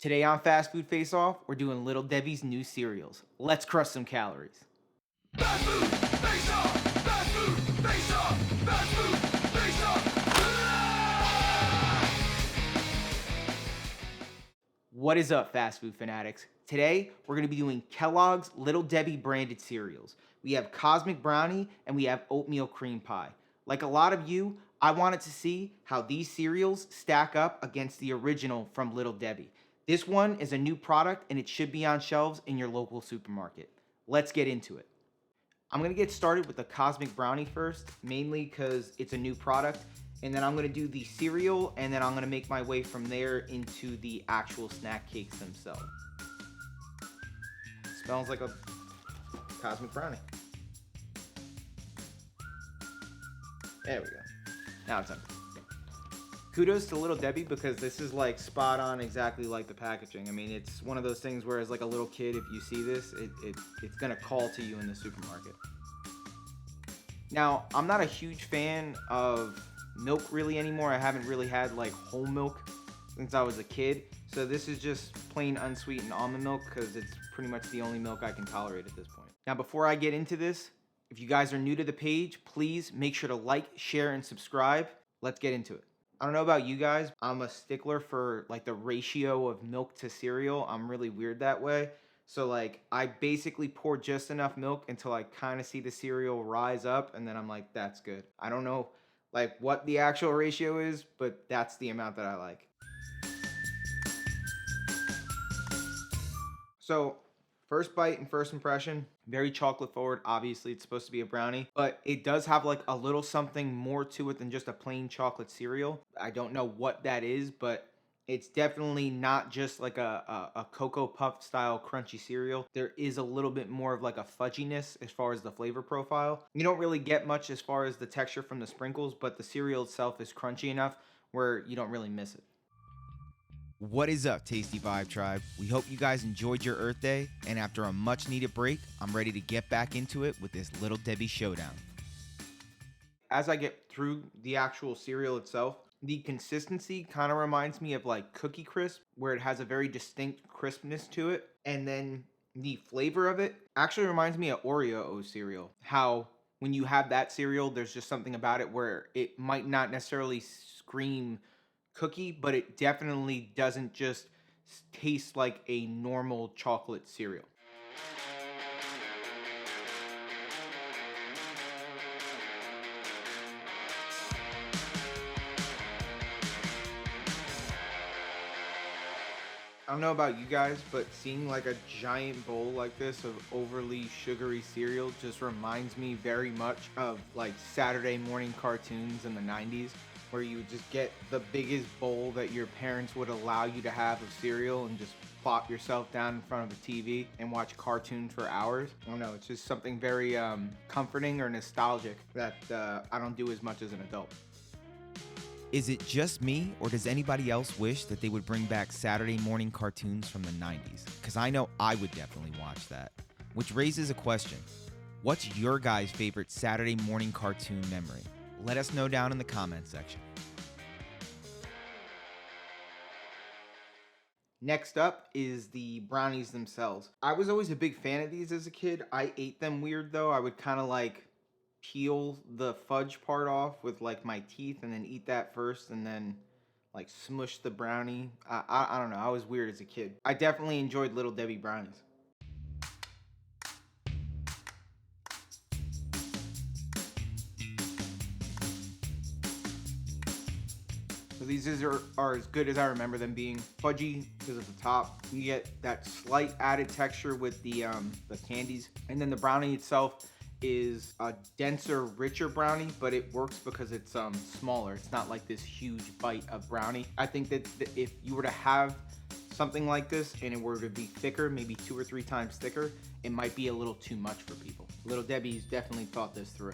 Today on Fast Food Face Off, we're doing Little Debbie's new cereals. Let's crush some calories. Fast food, face off! Fast food, face off! Fast food, face off! What is up, fast food fanatics? Today, we're going to be doing Kellogg's Little Debbie branded cereals. We have Cosmic Brownie and we have Oatmeal Cream Pie. Like a lot of you, I wanted to see how these cereals stack up against the original from Little Debbie. This one is a new product and it should be on shelves in your local supermarket. Let's get into it. I'm going to get started with the Cosmic Brownie first, mainly because it's a new product. And then I'm going to do the cereal, and then I'm going to make my way from there into the actual snack cakes themselves. Smells like a Cosmic Brownie. There we go. Now it's empty. Kudos to Little Debbie because this is like spot on exactly like the packaging. I mean, it's one of those things where as like a little kid, if you see this, it's going to call to you in the supermarket. Now, I'm not a huge fan of milk really anymore. I haven't really had like whole milk since I was a kid. So this is just plain unsweetened almond milk because it's pretty much the only milk I can tolerate at this point. Now, before I get into this, if you guys are new to the page, please make sure to like, share, and subscribe. Let's get into it. I don't know about you guys. I'm a stickler for like the ratio of milk to cereal. I'm really weird that way. So like I basically pour just enough milk until I kind of see the cereal rise up and then I'm like, that's good. I don't know like what the actual ratio is, but that's the amount that I like. So first bite and first impression, very chocolate forward. Obviously it's supposed to be a brownie, but it does have like a little something more to it than just a plain chocolate cereal. I don't know what that is, but it's definitely not just like a Cocoa Puff style crunchy cereal. There is a little bit more of like a fudginess as far as the flavor profile. You don't really get much as far as the texture from the sprinkles, but the cereal itself is crunchy enough where you don't really miss it. What is up, Tasty Vibe Tribe? We hope you guys enjoyed your Earth Day, and after a much needed break, I'm ready to get back into it with this Little Debbie showdown. As I get through the actual cereal itself, the consistency kind of reminds me of like Cookie Crisp, where it has a very distinct crispness to it. And then the flavor of it actually reminds me of Oreo cereal. How when you have that cereal, there's just something about it where it might not necessarily scream cookie, but it definitely doesn't just taste like a normal chocolate cereal. I don't know about you guys, but seeing like a giant bowl like this of overly sugary cereal just reminds me very much of like Saturday morning cartoons in the 90s, where you would just get the biggest bowl that your parents would allow you to have of cereal and just plop yourself down in front of a TV and watch cartoons for hours. I don't know, it's just something very comforting or nostalgic that I don't do as much as an adult. Is it just me, or does anybody else wish that they would bring back Saturday morning cartoons from the 90s? Because I know I would definitely watch that. Which raises a question. What's your guys' favorite Saturday morning cartoon memory? Let us know down in the comment section. Next up is the brownies themselves. I was always a big fan of these as a kid. I ate them weird though. I would kind of like peel the fudge part off with like my teeth and then eat that first and then like smush the brownie. I don't know. I was weird as a kid. I definitely enjoyed Little Debbie brownies. So these are as good as I remember them being. Fudgy because at the top you get that slight added texture with the candies, and then the brownie itself is a denser, richer brownie, but it works because it's smaller. It's not like this huge bite of brownie. I think that if you were to have something like this and it were to be thicker, maybe 2 or 3 times thicker, it might be a little too much for people. Little Debbie's definitely thought this through.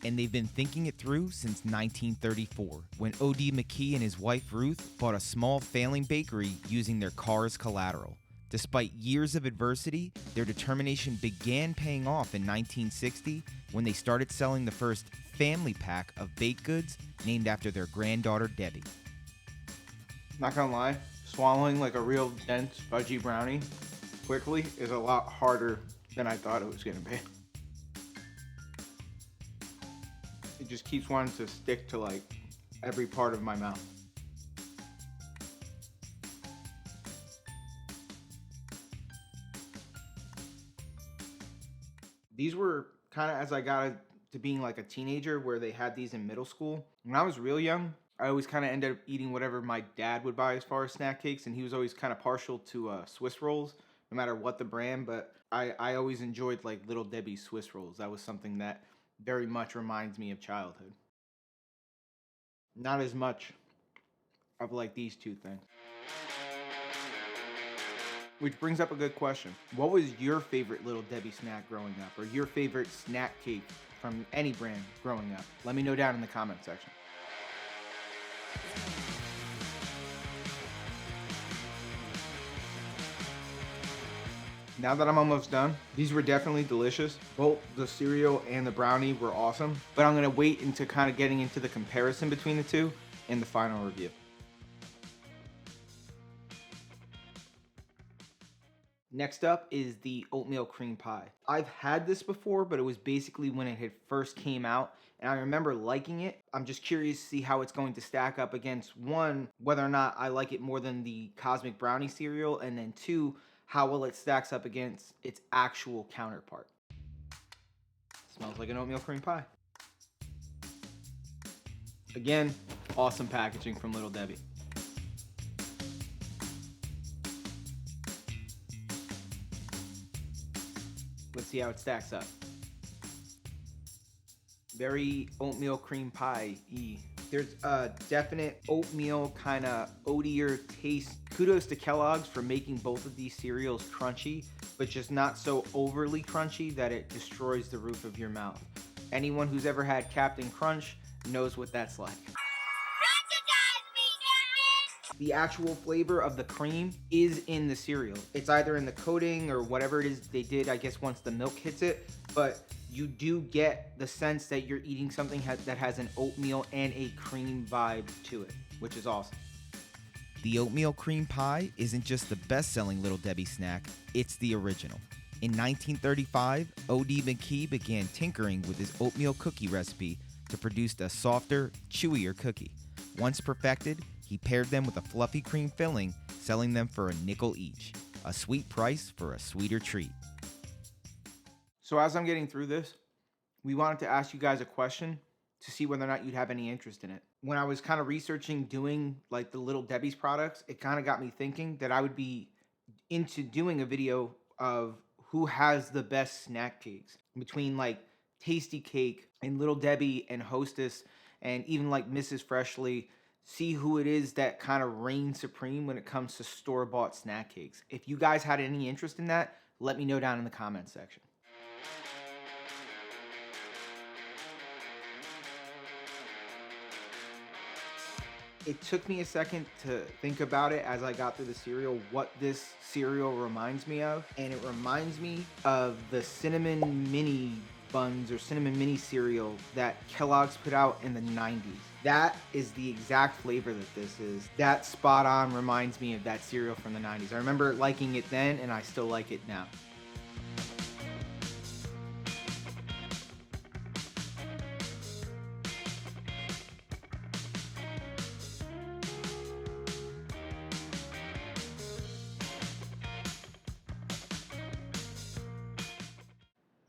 And they've been thinking it through since 1934, when O.D. McKee and his wife Ruth bought a small failing bakery using their car as collateral. Despite years of adversity, their determination began paying off in 1960 when they started selling the first family pack of baked goods named after their granddaughter Debbie. Not gonna lie, swallowing like a real dense fudgy brownie quickly is a lot harder than I thought it was gonna be. It just keeps wanting to stick to like every part of my mouth. These were kind of as I got to being like a teenager, where they had these in middle school. When I was real young, I always kind of ended up eating whatever my dad would buy as far as snack cakes, and he was always kind of partial to Swiss rolls, no matter what the brand. But I always enjoyed like Little Debbie Swiss rolls. That was something that very much reminds me of childhood. Not as much of like these two things. Which brings up a good question. What was your favorite Little Debbie snack growing up, or your favorite snack cake from any brand growing up? Let me know down in the comment section. Now that I'm almost done, these were definitely delicious. Both the cereal and the brownie were awesome, but I'm gonna wait into kind of getting into the comparison between the two in the final review. Next up is the Oatmeal Cream Pie. I've had this before, but it was basically when it had first came out, and I remember liking it. I'm just curious to see how it's going to stack up against, one, whether or not I like it more than the Cosmic Brownie Cereal, and then two, how well it stacks up against its actual counterpart. Smells like an oatmeal cream pie. Again, awesome packaging from Little Debbie. Let's see how it stacks up. Very oatmeal cream pie-y. There's a definite oatmeal kind of oatier taste. Kudos to Kellogg's for making both of these cereals crunchy, but just not so overly crunchy that it destroys the roof of your mouth. Anyone who's ever had Captain Crunch knows what that's like. The actual flavor of the cream is in the cereal. It's either in the coating or whatever it is they did, I guess, once the milk hits it, but you do get the sense that you're eating something that has an oatmeal and a cream vibe to it, which is awesome. The Oatmeal Cream Pie isn't just the best-selling Little Debbie snack, it's the original. In 1935, O.D. McKee began tinkering with his oatmeal cookie recipe to produce a softer, chewier cookie. Once perfected, he paired them with a fluffy cream filling, selling them for a nickel each. A sweet price for a sweeter treat. So as I'm getting through this, we wanted to ask you guys a question to see whether or not you'd have any interest in it. When I was kind of researching doing like the Little Debbie's products, it kind of got me thinking that I would be into doing a video of who has the best snack cakes between like Tasty Cake and Little Debbie and Hostess and even like Mrs. Freshly. See who it is that kind of reigns supreme when it comes to store-bought snack cakes. If you guys had any interest in that, let me know down in the comments section. It took me a second to think about it as I got through the cereal, what this cereal reminds me of. And it reminds me of the cinnamon mini buns or cinnamon mini cereal that Kellogg's put out in the 90s. That is the exact flavor that this is. That spot on reminds me of that cereal from the 90s. I remember liking it then, and I still like it now.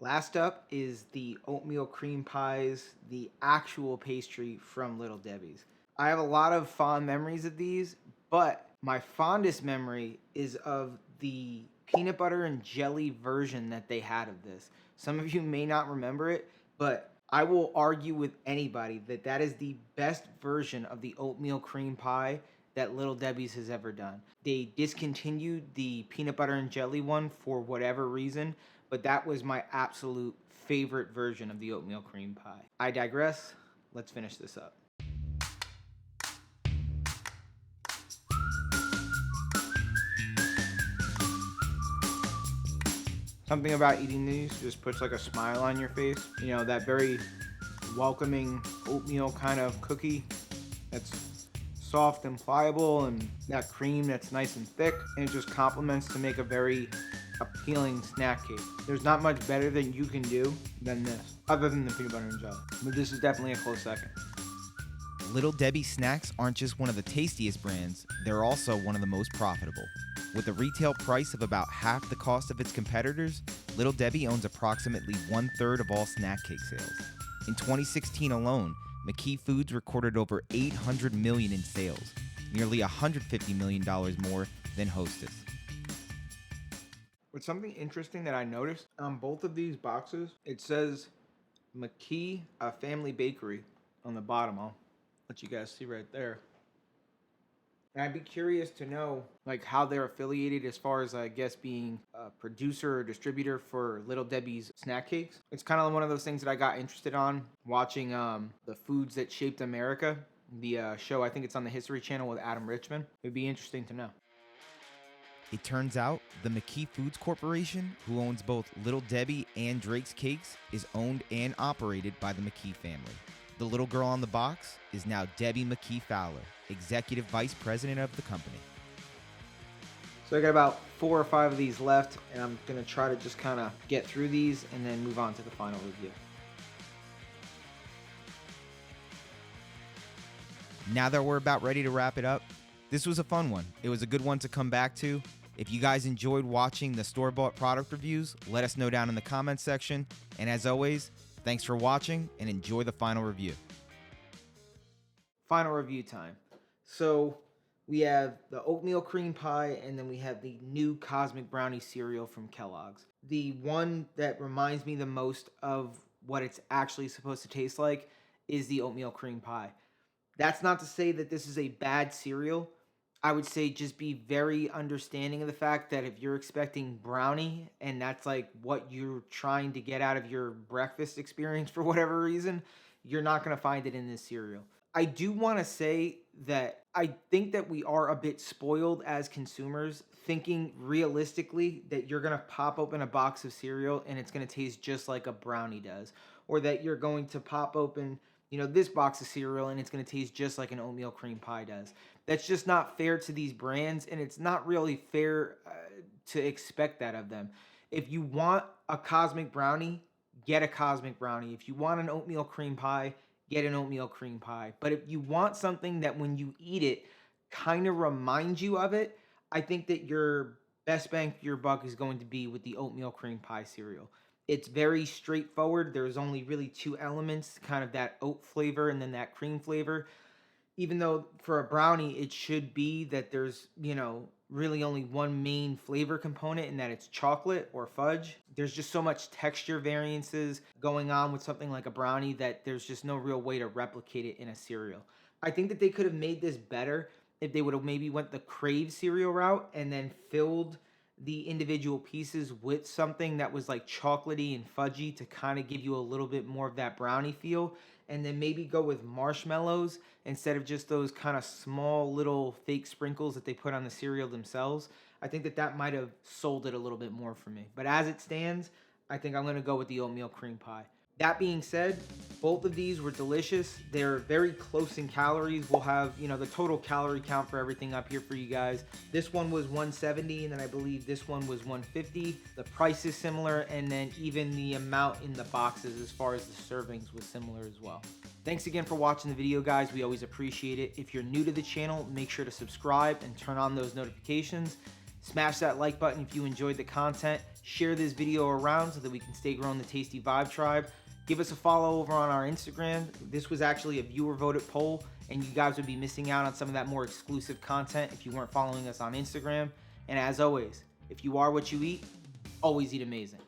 Last up is the Oatmeal Cream Pies, the actual pastry from Little Debbie's. I have a lot of fond memories of these, but my fondest memory is of the peanut butter and jelly version that they had of this. Some of you may not remember it, but I will argue with anybody that that is the best version of the oatmeal cream pie that Little Debbie's has ever done. They discontinued the peanut butter and jelly one for whatever reason, but that was my absolute favorite version of the oatmeal cream pie. I digress. Let's finish this up. Something about eating these just puts like a smile on your face. You know, that very welcoming oatmeal kind of cookie that's soft and pliable, and that cream that's nice and thick, and it just complements to make a very appealing snack cake. There's not much better than you can do than this, other than the peanut butter and jelly. But this is definitely a close second. Little Debbie snacks aren't just one of the tastiest brands, they're also one of the most profitable. With a retail price of about half the cost of its competitors, Little Debbie owns approximately 1/3 of all snack cake sales. In 2016 alone, McKee Foods recorded over $800 million in sales, nearly $150 million more than Hostess. But something interesting that I noticed on both of these boxes, it says McKee Family Bakery on the bottom. I'll let you guys see right there. And I'd be curious to know like how they're affiliated as far as I guess being a producer or distributor for Little Debbie's snack cakes. It's kind of one of those things that I got interested on watching the Foods That Shaped America, the show. I think it's on the History Channel with Adam Richman. It'd be interesting to know. It turns out the McKee Foods Corporation, who owns both Little Debbie and Drake's Cakes, is owned and operated by the McKee family. The little girl on the box is now Debbie McKee Fowler, Executive Vice President of the company. So I got about 4 or 5 of these left, and I'm going to try to just kind of get through these and then move on to the final review. Now that we're about ready to wrap it up, this was a fun one. It was a good one to come back to. If you guys enjoyed watching the store-bought product reviews, let us know down in the comments section. And as always, thanks for watching and enjoy the final review. Final review time. So we have the Oatmeal Cream Pie, and then we have the new Cosmic Brownie Cereal from Kellogg's. The one that reminds me the most of what it's actually supposed to taste like is the Oatmeal Cream Pie. That's not to say that this is a bad cereal. I would say just be very understanding of the fact that if you're expecting brownie and that's like what you're trying to get out of your breakfast experience for whatever reason, you're not going to find it in this cereal. I do want to say that I think that we are a bit spoiled as consumers, thinking realistically that you're going to pop open a box of cereal and it's going to taste just like a brownie does, or that you're going to pop open this box of cereal and it's going to taste just like an oatmeal cream pie does. That's just not fair to these brands, and it's not really fair to expect that of them. If you want a cosmic brownie, get a cosmic brownie. If you want an oatmeal cream pie, get an oatmeal cream pie. But if you want something that when you eat it kind of reminds you of it, I think that your best bang for your buck is going to be with the oatmeal cream pie cereal. It's very straightforward. There's only really 2 elements, kind of that oat flavor and then that cream flavor. Even though for a brownie, it should be that there's, really only one main flavor component, and that it's chocolate or fudge. There's just so much texture variances going on with something like a brownie that there's just no real way to replicate it in a cereal. I think that they could have made this better if they would have maybe went the Crave cereal route and then filled the individual pieces with something that was like chocolatey and fudgy to kind of give you a little bit more of that brownie feel, and then maybe go with marshmallows instead of just those kind of small little fake sprinkles that they put on the cereal themselves. I think that might have sold it a little bit more for me. But as it stands, I think I'm going to go with the oatmeal cream pie. That being said, both of these were delicious. They're very close in calories. We'll have, the total calorie count for everything up here for you guys. This one was 170, and then I believe this one was 150. The price is similar, and then even the amount in the boxes as far as the servings was similar as well. Thanks again for watching the video, guys. We always appreciate it. If you're new to the channel, make sure to subscribe and turn on those notifications. Smash that like button if you enjoyed the content. Share this video around so that we can stay growing the Tasty Vibe Tribe. Give us a follow over on our Instagram. This was actually a viewer voted poll, and you guys would be missing out on some of that more exclusive content if you weren't following us on Instagram. And as always, if you are what you eat, always eat amazing.